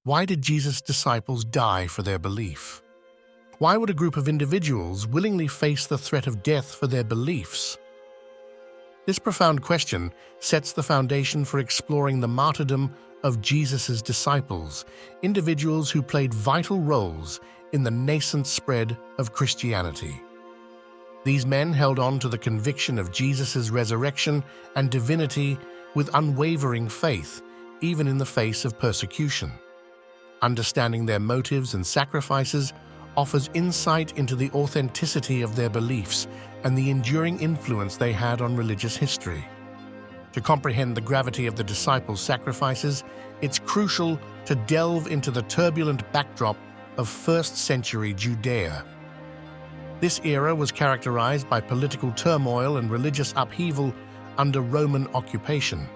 Why did Jesus' disciples die for their belief? Why would a group of individuals willingly face the threat of death for their beliefs? This profound question sets the foundation for exploring the martyrdom of Jesus' disciples, individuals who played vital roles in the nascent spread of Christianity. These men held on to the conviction of Jesus' resurrection and divinity with unwavering faith, even in the face of persecution. Understanding their motives and sacrifices offers insight into the authenticity of their beliefs and the enduring influence they had on religious history. To comprehend the gravity of the disciples' sacrifices, it's crucial to delve into the turbulent backdrop of first-century Judea. This era was characterized by political turmoil and religious upheaval under Roman occupation.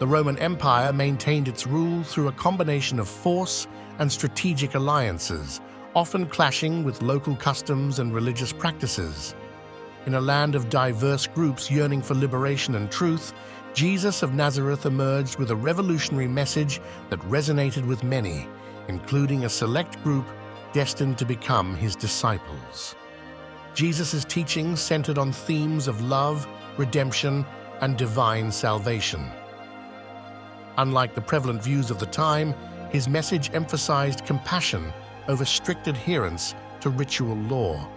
The Roman Empire maintained its rule through a combination of force and strategic alliances, often clashing with local customs and religious practices. In a land of diverse groups yearning for liberation and truth, Jesus of Nazareth emerged with a revolutionary message that resonated with many, including a select group destined to become his disciples. Jesus' teachings centered on themes of love, redemption, and divine salvation. Unlike the prevalent views of the time, his message emphasized compassion over strict adherence to ritual law.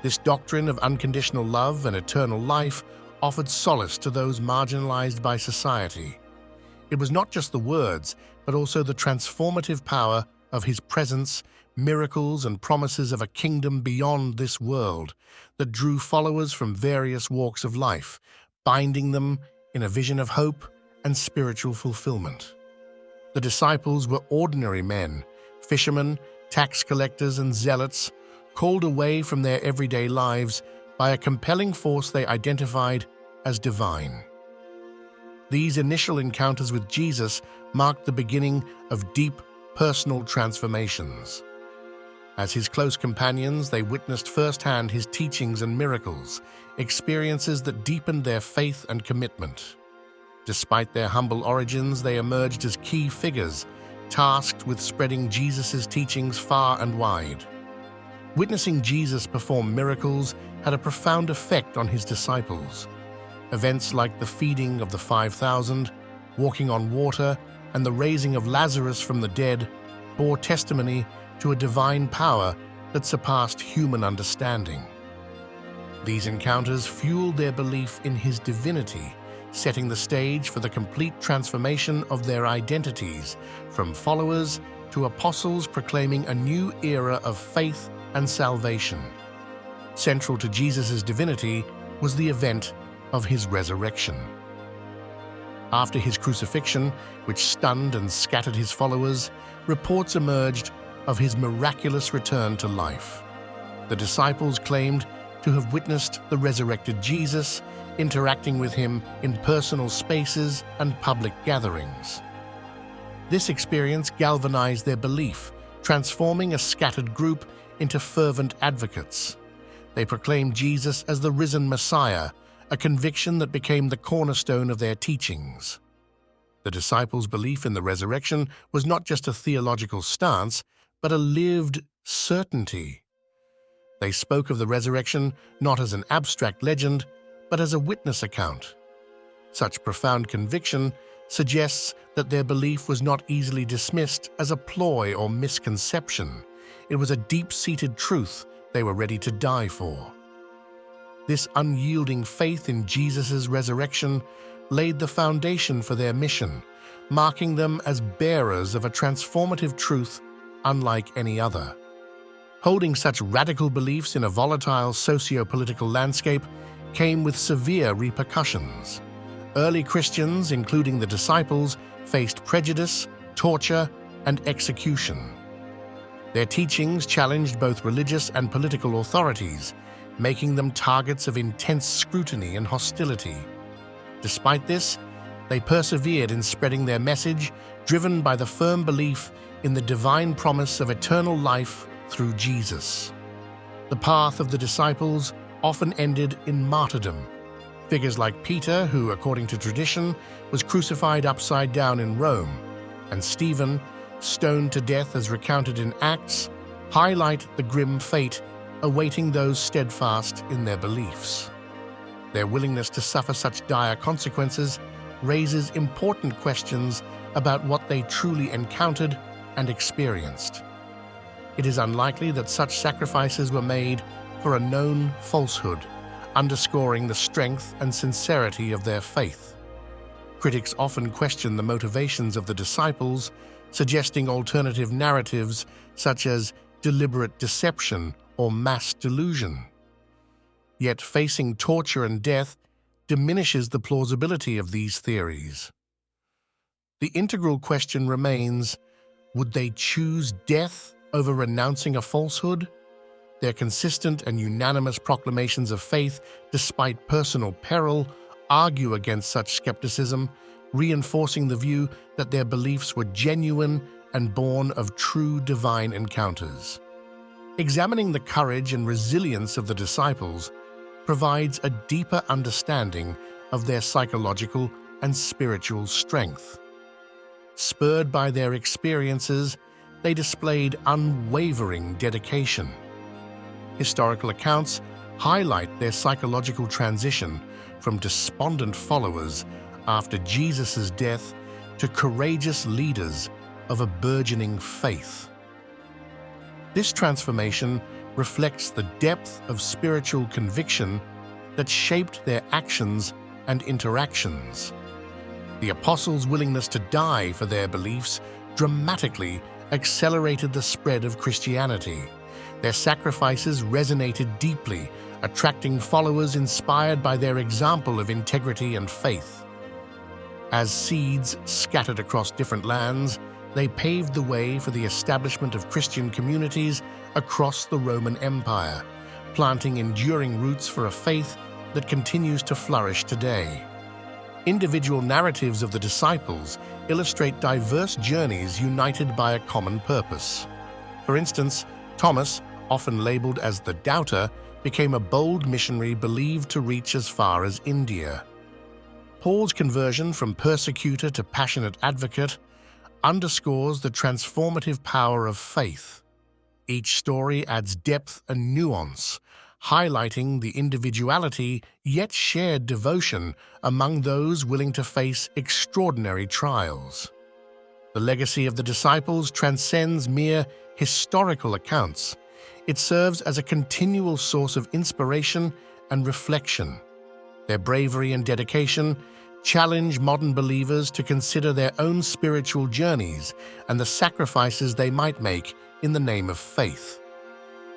This doctrine of unconditional love and eternal life offered solace to those marginalized by society. It was not just the words, but also the transformative power of his presence, miracles, and promises of a kingdom beyond this world that drew followers from various walks of life, binding them in a vision of hope and spiritual fulfillment. The disciples were ordinary men, fishermen, tax collectors, and zealots, called away from their everyday lives by a compelling force they identified as divine. These initial encounters with Jesus marked the beginning of deep personal transformations. As his close companions, they witnessed firsthand his teachings and miracles, experiences that deepened their faith and commitment. Despite their humble origins, they emerged as key figures, tasked with spreading Jesus' teachings far and wide. Witnessing Jesus perform miracles had a profound effect on his disciples. Events like the feeding of the 5,000, walking on water, and the raising of Lazarus from the dead bore testimony to a divine power that surpassed human understanding. These encounters fueled their belief in his divinity, setting the stage for the complete transformation of their identities, from followers to apostles proclaiming a new era of faith and salvation. Central to Jesus' divinity was the event of his resurrection. After his crucifixion, which stunned and scattered his followers, reports emerged of his miraculous return to life. The disciples claimed to have witnessed the resurrected Jesus, interacting with him in personal spaces and public gatherings. This experience galvanized their belief, transforming a scattered group into fervent advocates. They proclaimed Jesus as the risen Messiah, a conviction that became the cornerstone of their teachings. The disciples' belief in the resurrection was not just a theological stance, but a lived certainty. They spoke of the resurrection not as an abstract legend, but as a witness account. Such profound conviction suggests that their belief was not easily dismissed as a ploy or misconception. It was a deep-seated truth they were ready to die for. This unyielding faith in Jesus' resurrection laid the foundation for their mission, marking them as bearers of a transformative truth unlike any other. Holding such radical beliefs in a volatile socio-political landscape came with severe repercussions. Early Christians, including the disciples, faced prejudice, torture, and execution. Their teachings challenged both religious and political authorities, making them targets of intense scrutiny and hostility. Despite this, they persevered in spreading their message, driven by the firm belief in the divine promise of eternal life through Jesus. The path of the disciples often ended in martyrdom. Figures like Peter, who, according to tradition, was crucified upside down in Rome, and Stephen, stoned to death as recounted in Acts, highlight the grim fate awaiting those steadfast in their beliefs. Their willingness to suffer such dire consequences raises important questions about what they truly encountered and experienced. It is unlikely that such sacrifices were made for a known falsehood, underscoring the strength and sincerity of their faith. Critics often question the motivations of the disciples, suggesting alternative narratives such as deliberate deception or mass delusion. Yet facing torture and death diminishes the plausibility of these theories. The integral question remains, would they choose death over renouncing a falsehood? Their consistent and unanimous proclamations of faith, despite personal peril, argue against such skepticism, reinforcing the view that their beliefs were genuine and born of true divine encounters. Examining the courage and resilience of the disciples provides a deeper understanding of their psychological and spiritual strength. Spurred by their experiences, they displayed unwavering dedication. Historical accounts highlight their psychological transition from despondent followers after Jesus' death to courageous leaders of a burgeoning faith. This transformation reflects the depth of spiritual conviction that shaped their actions and interactions. The apostles' willingness to die for their beliefs dramatically accelerated the spread of Christianity. Their sacrifices resonated deeply, attracting followers inspired by their example of integrity and faith. As seeds scattered across different lands, they paved the way for the establishment of Christian communities across the Roman Empire, planting enduring roots for a faith that continues to flourish today. Individual narratives of the disciples illustrate diverse journeys united by a common purpose. For instance, Thomas, often labeled as the Doubter, became a bold missionary believed to reach as far as India. Paul's conversion from persecutor to passionate advocate underscores the transformative power of faith. Each story adds depth and nuance, highlighting the individuality yet shared devotion among those willing to face extraordinary trials. The legacy of the disciples transcends mere historical accounts. It serves as a continual source of inspiration and reflection. Their bravery and dedication challenge modern believers to consider their own spiritual journeys and the sacrifices they might make in the name of faith.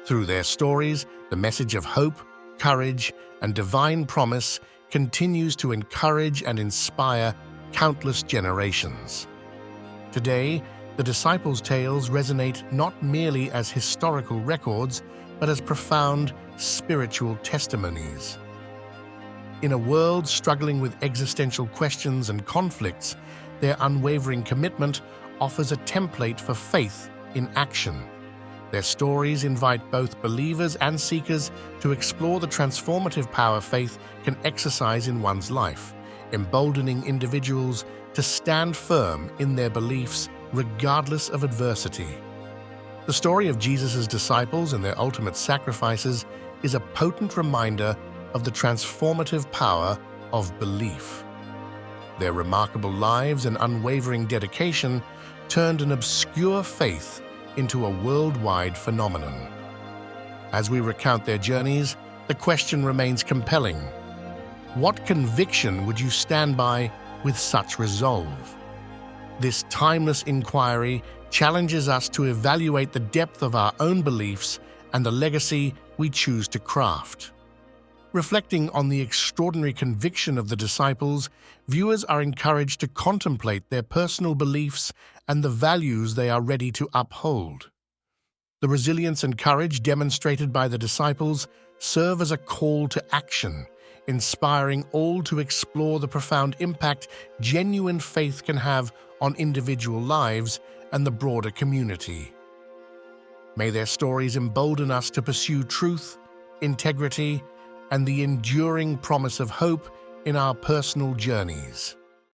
Through their stories, the message of hope, courage, and divine promise continues to encourage and inspire countless generations. Today, the disciples' tales resonate not merely as historical records, but as profound spiritual testimonies. In a world struggling with existential questions and conflicts, their unwavering commitment offers a template for faith in action. Their stories invite both believers and seekers to explore the transformative power faith can exercise in one's life, emboldening individuals to stand firm in their beliefs regardless of adversity. The story of Jesus' disciples and their ultimate sacrifices is a potent reminder of the transformative power of belief. Their remarkable lives and unwavering dedication turned an obscure faith into a worldwide phenomenon. As we recount their journeys, the question remains compelling. What conviction would you stand by with such resolve? This timeless inquiry challenges us to evaluate the depth of our own beliefs and the legacy we choose to craft. Reflecting on the extraordinary conviction of the disciples, viewers are encouraged to contemplate their personal beliefs and the values they are ready to uphold. The resilience and courage demonstrated by the disciples serve as a call to action, inspiring all to explore the profound impact genuine faith can have on individual lives and the broader community. May their stories embolden us to pursue truth, integrity, and the enduring promise of hope in our personal journeys.